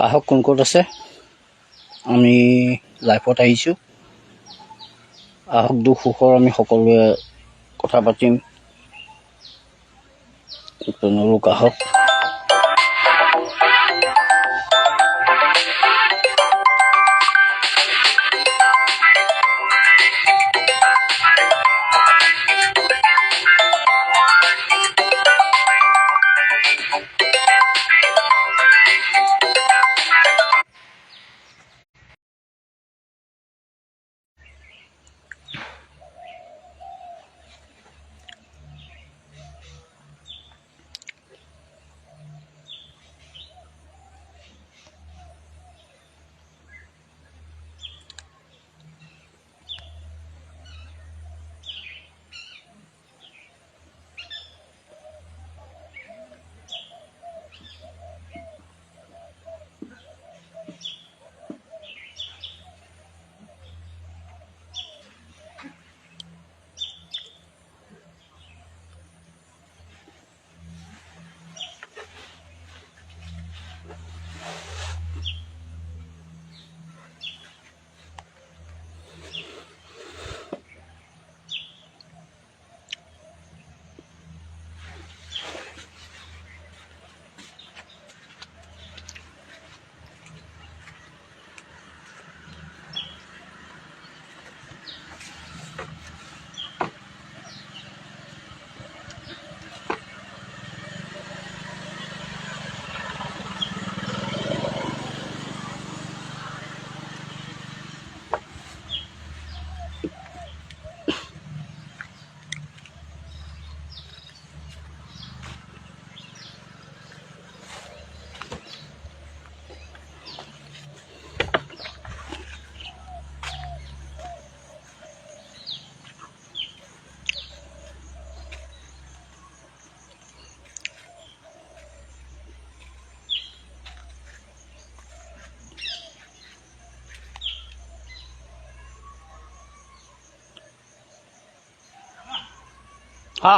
আহক কোন ক'ত আছে আমি লাইফত আহিছোঁ আহক দুখ সুখৰ আমি সকলোৱে কথা পাতিম আপোনালোক আহক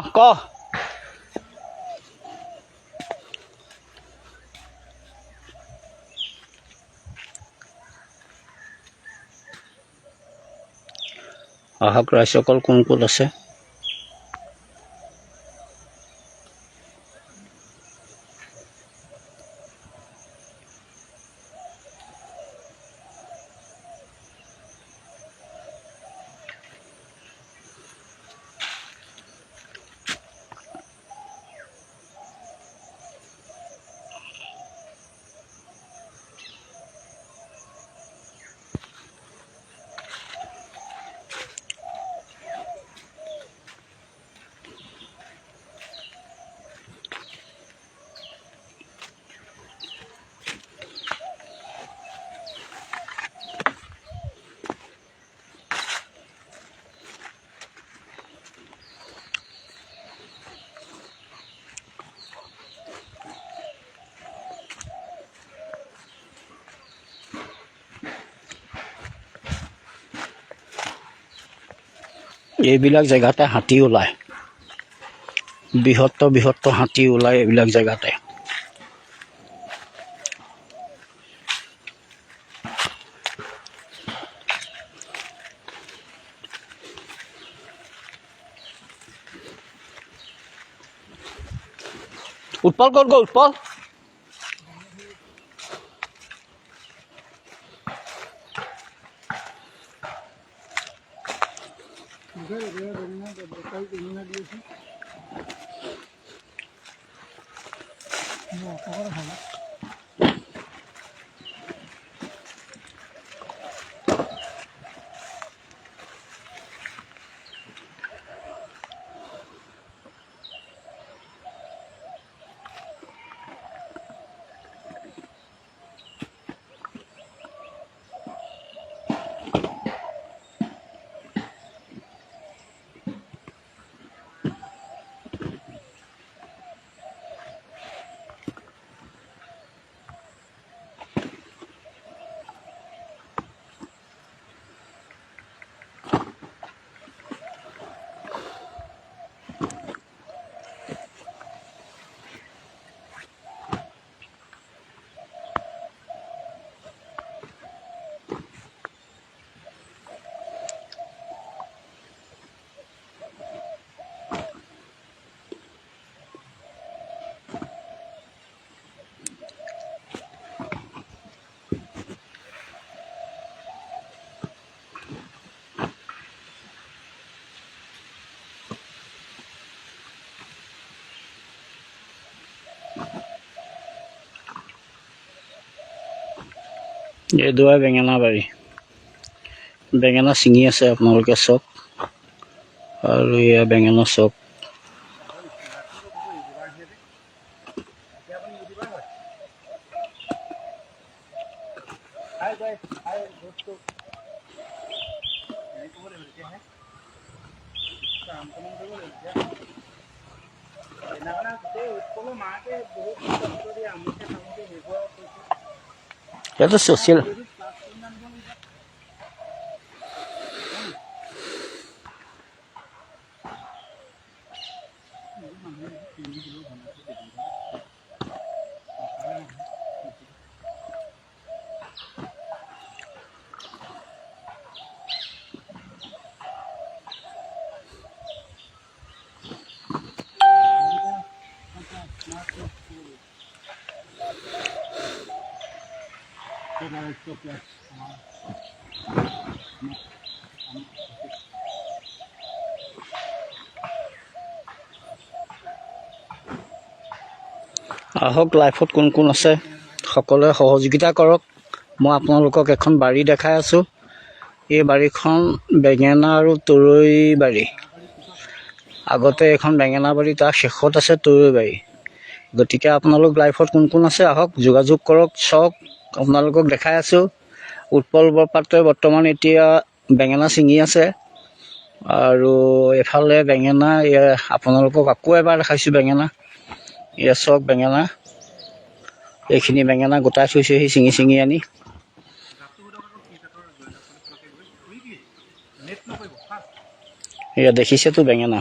ক আহক ৰাইজসকল কোন ক'ত আছে এইবিলাক জেগাতে হাতী ওলায় বৃহত্ত হাতী ওলায় এইবিলাক জেগাতে উৎপল ক'ত গ'ল উৎপল এইদুৱাই বেঙেনা বাৰী বেঙেনা ছিঙি আছে আপোনালোকে চব আৰু এয়া বেঙেনা চব ইয়াতে ছ'চিয়েল আহক লাইফত কোন কোন আছে সকলোৱে সহযোগিতা কৰক মই আপোনালোকক এখন বাৰী দেখাই আছোঁ এই বাৰীখন বেঙেনা আৰু তৰৈ বাৰী আগতে এখন বেঙেনা বাৰী তাৰ শেষত আছে তৰৈ বাৰী গতিকে আপোনালোক লাইফত কোন কোন আছে আহক যোগাযোগ কৰক চাওক আপোনালোকক দেখাই আছোঁ উৎপল বৰপাত্ৰই বৰ্তমান এতিয়া বেঙেনা ছিঙি আছে আৰু এফালে বেঙেনা আপোনালোকক আকৌ এবাৰ দেখাইছোঁ বেঙেনা এয়া চাওক বেঙেনা এইখিনি বেঙেনা গোটাই থৈছেহি ছিঙি ছিঙি আনি এয়া দেখিছেতো বেঙেনা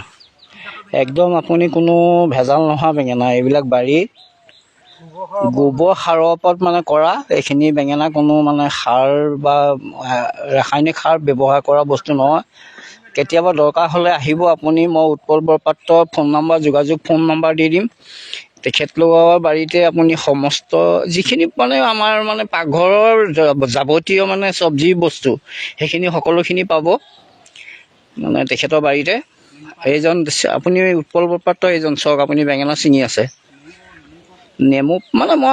একদম আপুনি কোনো ভেজাল নোহোৱা বেঙেনা এইবিলাক বাৰী গোবৰ সাৰৰ ওপৰত মানে কৰা এইখিনি বেঙেনা কোনো মানে সাৰ বা ৰাসায়নিক সাৰ ব্যৱহাৰ কৰা বস্তু নহয় কেতিয়াবা দৰকাৰ হ'লে আহিব আপুনি মই উৎপল বৰপাত্ৰৰ ফোন নম্বৰ যোগাযোগ ফোন নম্বৰ দি দিম তেখেতলোকৰ বাৰীতে আপুনি সমস্ত যিখিনি মানে আমাৰ মানে পাকঘৰৰ যাৱতীয় মানে চব্জি বস্তু সেইখিনি সকলোখিনি পাব মানে তেখেতৰ বাৰীতে এইজন আপুনি উৎপল বৰপাত্ৰ এইজন চাওক আপুনি বেঙেনা ছিঙি আছে নেমু মানে মই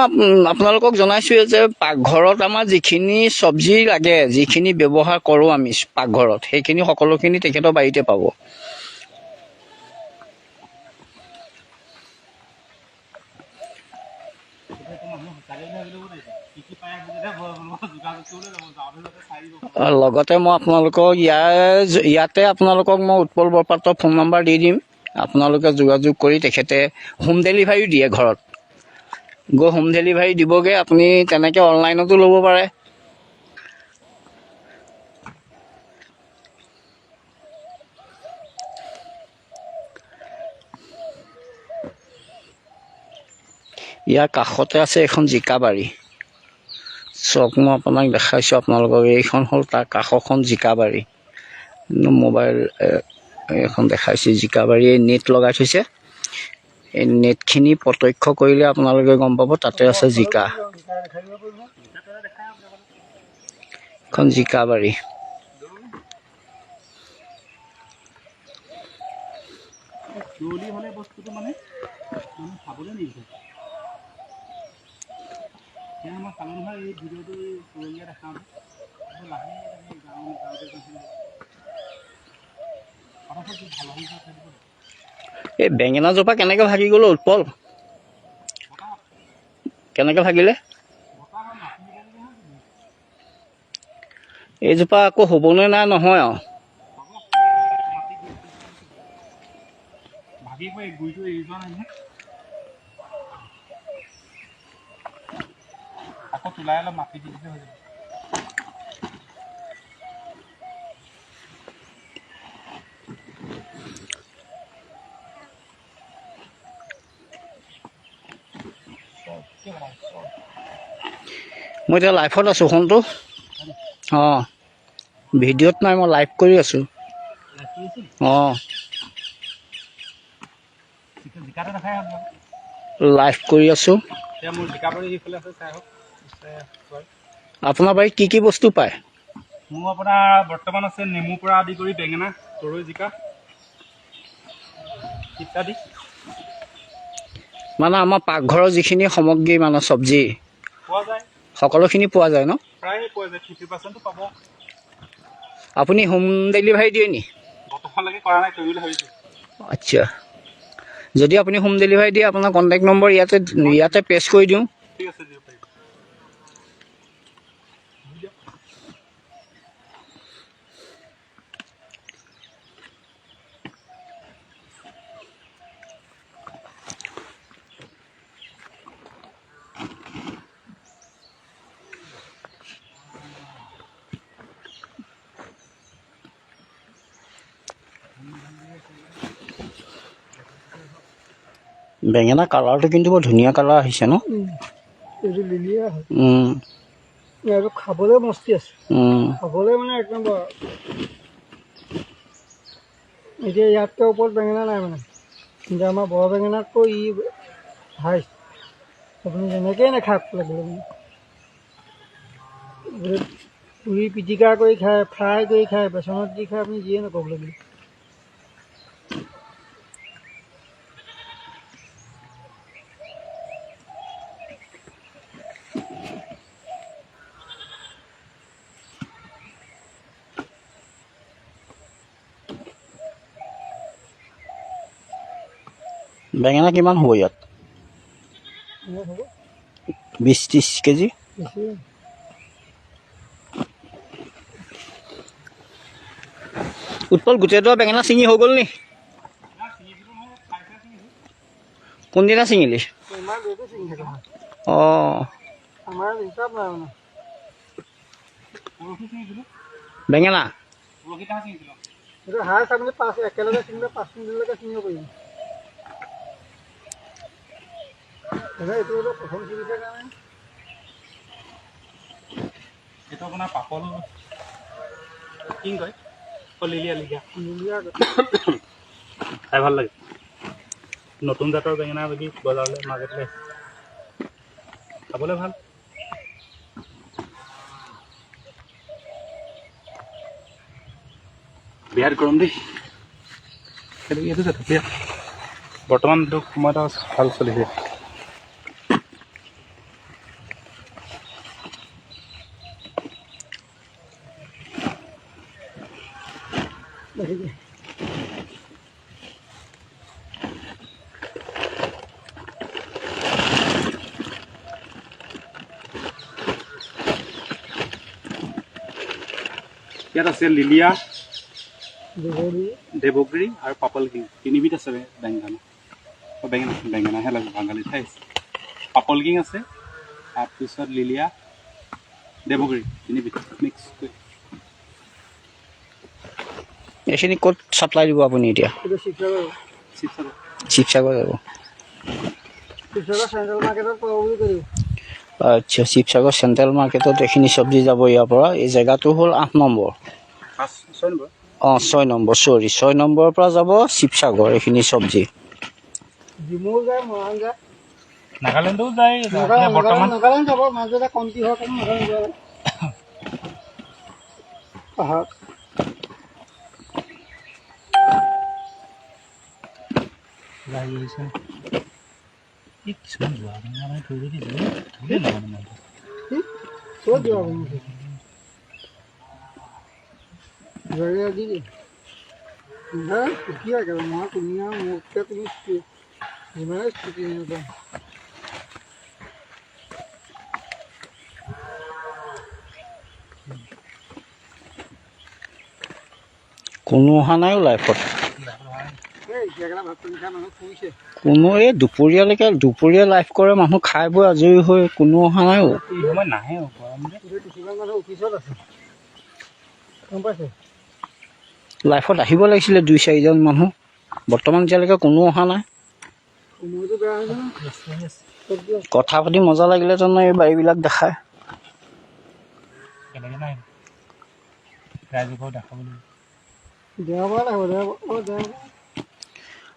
আপোনালোকক জনাইছোঁৱে যে পাকঘৰত আমাৰ যিখিনি চব্জি লাগে যিখিনি ব্যৱহাৰ কৰোঁ আমি পাকঘৰত সেইখিনি সকলোখিনি তেখেতৰ বাৰীতে পাব লগতে মই আপোনালোকক ইয়াতে আপোনালোকক মই উৎপল বৰপাত্ৰৰ ফোন নম্বৰ দি দিম আপোনালোকে যোগাযোগ কৰি তেখেতে হোম ডেলিভাৰীও দিয়ে ঘৰত গৈ হোম ডেলিভাৰী দিবগৈ আপুনি তেনেকৈ অনলাইনতো ল'ব পাৰে ইয়াৰ কাষতে আছে এখন জিকা বাৰী চক মই আপোনাক দেখাইছোঁ আপোনালোকক এইখন হ'ল তাৰ কাষখন জিকা বাৰী মোবাইল এখন দেখাইছোঁ জিকা বাৰী এই নেট লগাই থৈছে এই নেটখিনি প্ৰত্যক্ষ কৰিলে আপোনালোকে গম পাব তাতে আছে জিকা এখন জিকা বাৰী এই বেঙেনা জোপা কেনেকৈ ভাগি গ'ল উৎপল কেনেকৈ ভাগিলে এইজোপা আকৌ হ'বনে নাই নহয় আৰু মই এতিয়া লাইভত আছোঁ ফোনটো অঁ ভিডিঅ'ত নাই মই লাইভ কৰি আছোঁ অঁ লাইভ কৰি আছোঁ আপোনাৰ বাৰীত কি কি বস্তু পায় মোৰ আপোনাৰ বৰ্তমান আছে নেমুৰ পৰা আদি কৰি বেঙেনা তৰৈ জিকা ইত্যাদি মানে আমাৰ পাকঘৰৰ যিখিনি সামগ্ৰী মানে চব্জি পোৱা যায় সকলোখিনি পোৱা যায় ন? প্ৰায় পোৱা যায়, 50%টো পাব। আপুনি হোম ডেলিভাৰী দিয়ে নি? বৰ্তমানলৈকে কৰা নাই, কৰিম বুলি ভাবিছোঁ। আচ্ছা, যদি আপুনি হোম ডেলিভাৰী দিয়ে আপোনাৰ কণ্টেক্ট নম্বৰ ইয়াতে পেষ্ট কৰি দিওঁ। ঠিক আছে, দিব পাৰিব। বেঙেনা কালাৰটো কিন্তু বৰ ধুনীয়া কালাৰ আহিছে ন? এইটো লিলিয়া হয়। এইটো খাবলৈ মস্তি আছে, খাবলৈ মানে একদম এতিয়া ইয়াতকৈ ওপৰত বেঙেনা নাই মানে, কিন্তু আমাৰ বৰ বেঙেনাতকৈ ই হাইচ। আপুনি যেনেকৈয়ে নাখাওক লাগিলে মানে পুৰি পিটিকা কৰি খায়, ফ্ৰাই কৰি খায়, বেচনত দি খায়, আপুনি যিয়ে নকওক লাগিলে। বেঙেনা কিমান হ'ব ইয়াত? 20-30 কেজি। উৎপল গোটেইটো বেঙেনা ছিঙি হৈ গ'ল নি? কোনদিনা ছিঙিলি? অঁ, বেঙেনা একেলগে ছিঙিলে 5 মিনিটলৈকে ছিঙিব পাৰিম। এইটো প্ৰথম ছিঙিছে কাৰণে এইটো আপোনাৰ পাপল কি কয়? লিলিয়া খাই ভাল লাগে। নতুন জাতৰ বেঙেনা যদি বজাৰলৈ মাৰ্কেটলৈ খাবলৈ ভাল। বিৰাট গৰম দেই। এইটো জাতৰ বৰ্তমান এইটো সময়ত ভাল চলিছে। ইয়াত আছে লিলিয়া, দেৱগিৰি আৰু পাপল কিং, তিনিবিধ আছে বেঙেনাহে লাগে বাঙালী ঠাই। পাপল কিং আছে, তাৰপিছত লিলিয়া, দেৱগিৰি, তিনিবিধ মিক্স কৰি। এইখিনি ক'ত ছাপ্লাই দিব আপুনি এতিয়া? শিৱসাগৰ যাব। আচ্ছা, শিৱসাগৰ চেণ্ট্ৰেল মাৰ্কেটত এইখিনি চব্জি যাব ইয়াৰ পৰা। এই জেগাটো হ'ল 8 নম্বৰ। 6 নম্বৰ, চৰি 6 নম্বৰৰ পৰা যাব শিৱসাগৰ এইখিনি চব্জি। নাগালেণ্ডো যায় বৰ্তমান। নাগালেণ্ড যাব, মাজতে কমটি হোৱাৰ কাৰণে নাগালেণ্ড যায়। কিছুমান যোৱা থৈ দিছে কোনো অহা নাইও লাইফত। কোনো এই দুপৰীয়া লাইফ কৰে, মানুহ খাই বৈ আজৰি হৈ কোনো অহা নাইও। নাহে লাইফত আহিব লাগিছিলে 2-4জন মানুহ, বৰ্তমান এতিয়ালৈকে কোনো অহা নাই। কথা পাতি মজা লাগিলে তাৰমানে এই বাৰীবিলাক দেখায়।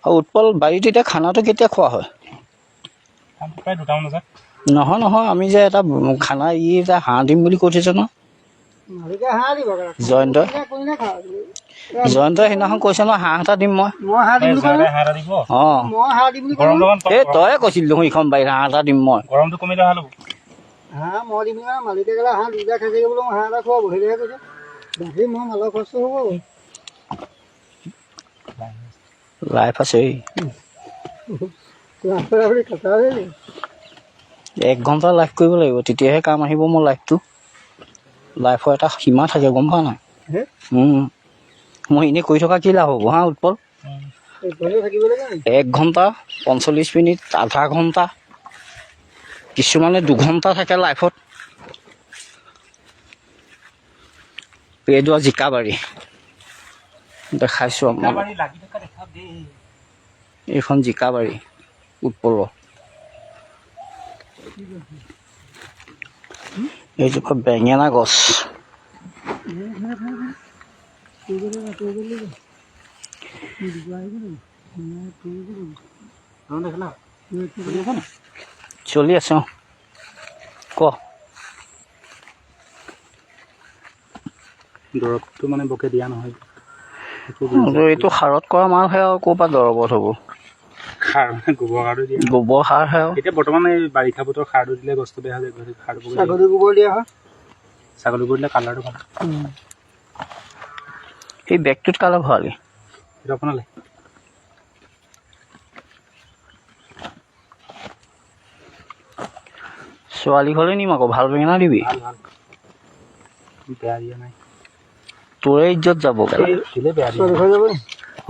আৰু উৎপল বাৰীত এতিয়া খানাটো কেতিয়া খোৱা হয়? প্ৰায় 2টামান বজাত। নহয়, আমি যে এটা খানা এটা হাঁহ দিম বুলি কৈ থৈছে ন? জয়ন্তই সেইদিনাখন কৈছে ন হাঁহ এটা দিম মই। অঁ, এই তয়ে কৈছিলি দেখোন ইখন বাৰীত হাঁহ এটা দিম মই। গৰমটো কমিলে ভাল হ'ব। হাঁহ মই দিম না মালিকে গ'লে হাঁহ দুটা খাই থাকিব বোলো মই হাঁহ এটা খুৱাব সেইটোহে কৈছে বাকী মই মালৰ খৰচটো হ'ব লাইফ আছে আপুনি কথা দেই 1 ঘণ্টা লাইফ কৰিব লাগিব তেতিয়াহে কাম আহিব মোৰ লাইফটো লাইফৰ এটা সীমা থাকে গম পোৱা নাই হে মই এনেই কৰি থকা কি লাভ হ'ব হা উৎপল থাকিব লাগে 1 ঘণ্টা 45 মিনিট আধা ঘণ্টা কিছুমানে 2 ঘণ্টা থাকে লাইফত এইটো জিকা বাৰী দেখাইছোঁ আপোনাক লাগি থকা দেখা দেই এইখন জিকা বাৰী উৎপলৰ এইজোপা বেঙেনা গছ চলি আছে ক দৰৱটো মানে বকে দিয়া নহয় এইটো সাৰত কৰা মালহে আৰু ক'ৰ পৰা দৰৱত হ'ব সাৰ মানে গোবৰ সাৰটো দিয়া গোবৰ সাৰহে আৰু এতিয়া বৰ্তমান এই বাৰিষা বতৰ সাৰটো দিলে গছটো বেয়া হৈ যায় সাৰ ছাগলী গোবৰ দিয়া হয় ছাগলী গোবৰ দিলে কালাৰটো ভাল এই বেগটোত কালে ভৰালি সেইটো আপোনালে ছোৱালী ঘৰলৈ নিম আকৌ ভাল বেঙেনা দিবি ভাল ভাল বেয়া দিয়া নাই তোৰে ইজ্জত যাব দিলে বেয়া দিয়া ছোৱালী ঘৰ যাব নি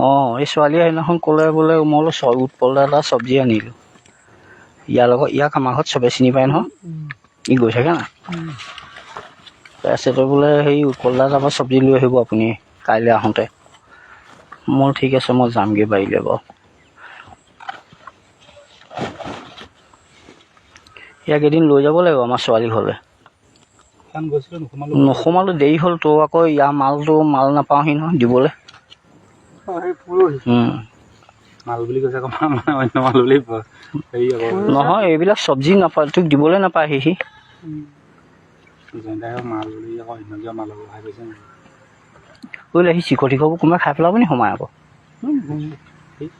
অঁ এই ছোৱালী সেইদিনাখন ক'লে বোলে মই বোলো উৎপল এটা চব্জি আনিলোঁ ইয়াৰ লগত ইয়াক আমাৰ ঘৰত চবে চিনি পায় নহয় ই গৈ থাকে না তাৰপিছতে বোলে সেই উৎপল তাৰপৰা চব্জি লৈ আহিব আপুনি কাইলৈ আহোঁতে মোৰ ঠিক আছে মই যামগৈ বাৰীলৈ বাৰু ইয়াক এদিন লৈ যাব লাগিব আমাৰ ছোৱালী ঘৰলৈ কাৰণ গৈছিলোঁ নোসোমালোঁ দেৰি হ'ল তোৰ আকৌ ইয়াৰ মাল নাপাওঁহি নহয় দিবলৈ মাল বুলি কৈছে আকৌ মানে অন্য মাল বুলি হেৰি আকৌ নহয় এইবিলাক চব্জি নাপায় তোক দিবলৈ নাপায় সি মাল বুলি আকৌ অন্য কিবা মালৰ ব্যৱহাৰ কৰিছে বোলে সি চিকটি খাব কোনোবাই খাই পেলাব নি সোমাই আকৌ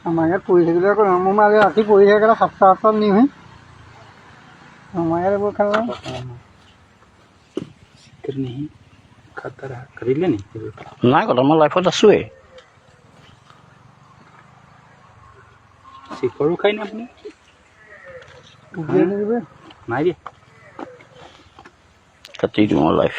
আমাৰ ইয়াত পৰি থাকিলে আকৌ মোৰ মাজে ৰাতি পৰি থাকিলে 7-8 নিওঁহি আমাৰ ইয়াত এইবোৰ খালে नहीं खाता रहा खरीद ले नहीं নাই কথা মই লাইফত আছোঁৱেই शिखर खाई ना अपने नहीं दिए কাটি দিওঁ লাইফ